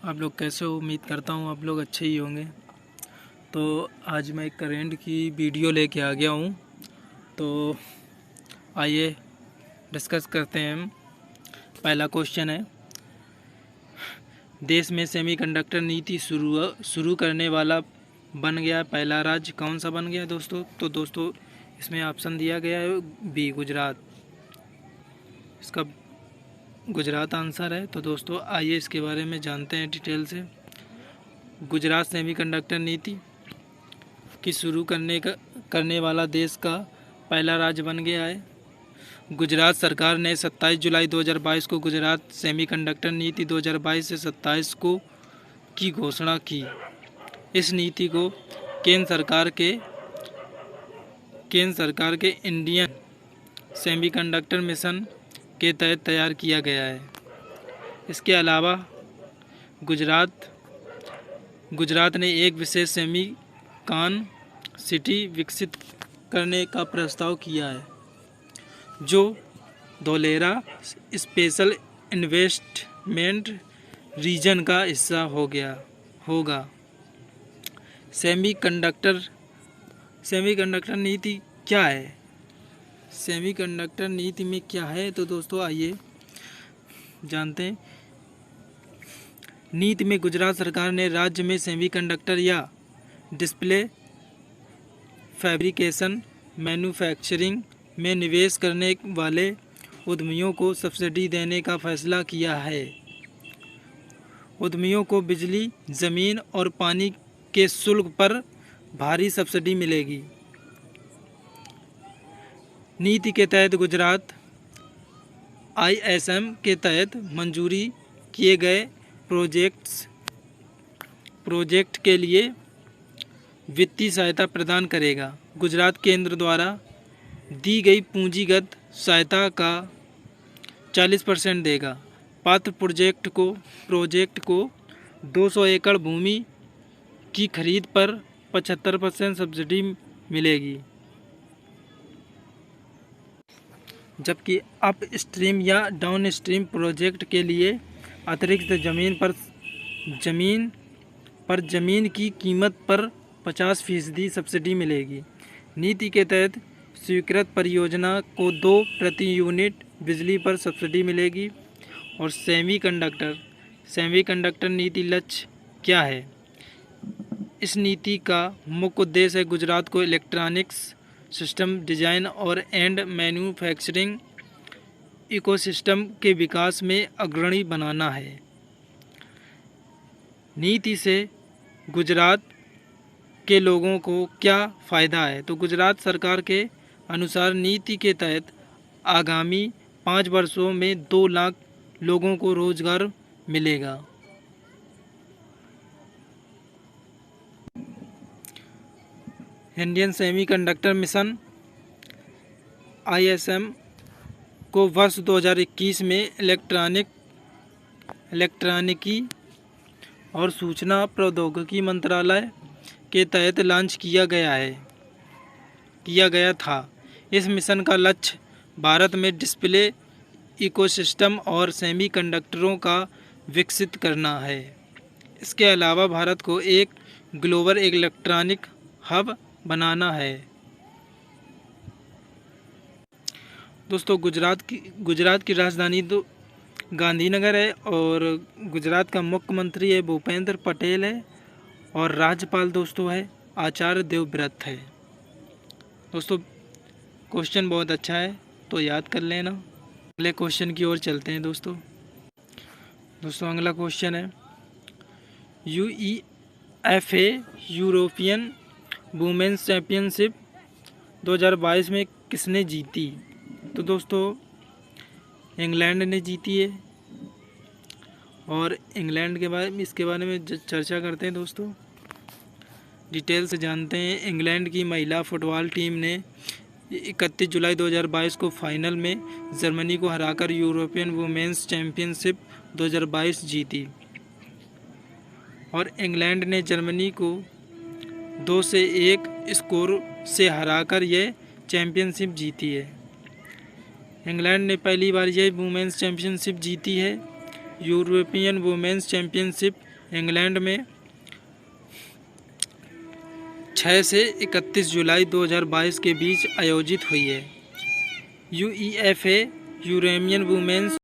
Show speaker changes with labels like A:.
A: आप लोग कैसे हो? उम्मीद करता हूँ आप लोग अच्छे ही होंगे। तो आज मैं एक करेंट की वीडियो लेके आ गया हूँ। तो आइए डिस्कस करते हैं हम। पहला क्वेश्चन है, देश में सेमीकंडक्टर नीति शुरू करने वाला बन गया पहला राज्य कौन सा बन गया दोस्तों? तो दोस्तों इसमें ऑप्शन दिया गया है बी, गुजरात। इसका गुजरात आंसर है। तो दोस्तों आइए इसके बारे में जानते हैं डिटेल से। गुजरात सेमीकंडक्टर नीति की शुरू करने वाला देश का पहला राज्य बन गया है। गुजरात सरकार ने 27 जुलाई 2022 को गुजरात सेमीकंडक्टर नीति 2022 से 27 को की घोषणा की। इस नीति को केंद्र सरकार के इंडियन सेमीकंडक्टर मिशन के तहत तैयार किया गया है। इसके अलावा गुजरात ने एक विशेष सेमीकॉन सिटी विकसित करने का प्रस्ताव किया है, जो धोलेरा स्पेशल इन्वेस्टमेंट रीजन का हिस्सा होगा। सेमीकंडक्टर नीति क्या है? सेमीकंडक्टर नीति में क्या है तो दोस्तों आइए जानते हैं। नीति में गुजरात सरकार ने राज्य में सेमीकंडक्टर या डिस्प्ले फैब्रिकेशन मैन्युफैक्चरिंग में निवेश करने वाले उद्यमियों को सब्सिडी देने का फैसला किया है। उद्यमियों को बिजली, जमीन और पानी के शुल्क पर भारी सब्सिडी मिलेगी। नीति के तहत गुजरात ISM के तहत मंजूरी किए गए प्रोजेक्ट के लिए वित्तीय सहायता प्रदान करेगा। गुजरात केंद्र द्वारा दी गई पूंजीगत सहायता का 40% देगा। पात्र प्रोजेक्ट को 200 एकड़ भूमि की खरीद पर 75% सब्सिडी मिलेगी, जबकि अप स्ट्रीम या डाउन स्ट्रीम प्रोजेक्ट के लिए अतिरिक्त जमीन की कीमत पर 50% सब्सिडी मिलेगी। नीति के तहत स्वीकृत परियोजना को 2 प्रति यूनिट बिजली पर सब्सिडी मिलेगी। और सेमीकंडक्टर नीति लक्ष्य क्या है? इस नीति का मुख्य उद्देश्य है गुजरात को इलेक्ट्रॉनिक्स सिस्टम डिजाइन और एंड मैन्युफैक्चरिंग इकोसिस्टम के विकास में अग्रणी बनाना है। नीति से गुजरात के लोगों को क्या फ़ायदा है? तो गुजरात सरकार के अनुसार नीति के तहत आगामी 5 वर्षों में 2 लाख लोगों को रोजगार मिलेगा। इंडियन सेमीकंडक्टर मिशन ISM को वर्ष 2021 में इलेक्ट्रॉनिकी और सूचना प्रौद्योगिकी मंत्रालय के तहत लॉन्च किया गया था। इस मिशन का लक्ष्य भारत में डिस्प्ले इकोसिस्टम और सेमीकंडक्टरों का विकसित करना है। इसके अलावा भारत को एक ग्लोबल इलेक्ट्रॉनिक हब बनाना है। दोस्तों गुजरात की राजधानी तो गांधीनगर है और गुजरात का मुख्यमंत्री है भूपेंद्र पटेल है और राज्यपाल दोस्तों है आचार्य देवव्रत है। दोस्तों क्वेश्चन बहुत अच्छा है, तो याद कर लेना। अगले क्वेश्चन की ओर चलते हैं दोस्तों अगला क्वेश्चन है, UEFA यूरोपियन वुमेन्स चैम्पियनशिप 2022 में किसने जीती? तो दोस्तों इंग्लैंड ने जीती है। और इंग्लैंड के बारे में इसके बारे में चर्चा करते हैं दोस्तों, डिटेल से जानते हैं। इंग्लैंड की महिला फुटबॉल टीम ने 31 जुलाई 2022 को फाइनल में जर्मनी को हराकर यूरोपियन वुमेन्स चैम्पियनशिप 2022 जीती और इंग्लैंड ने जर्मनी को 2-1 स्कोर से हराकर यह चैम्पियनशिप जीती है। इंग्लैंड ने पहली बार यह वुमेन्स चैम्पियनशिप जीती है। यूरोपियन वुमेन्स चैम्पियनशिप इंग्लैंड में 6 से 31 जुलाई 2022 के बीच आयोजित हुई है। UEFA European women's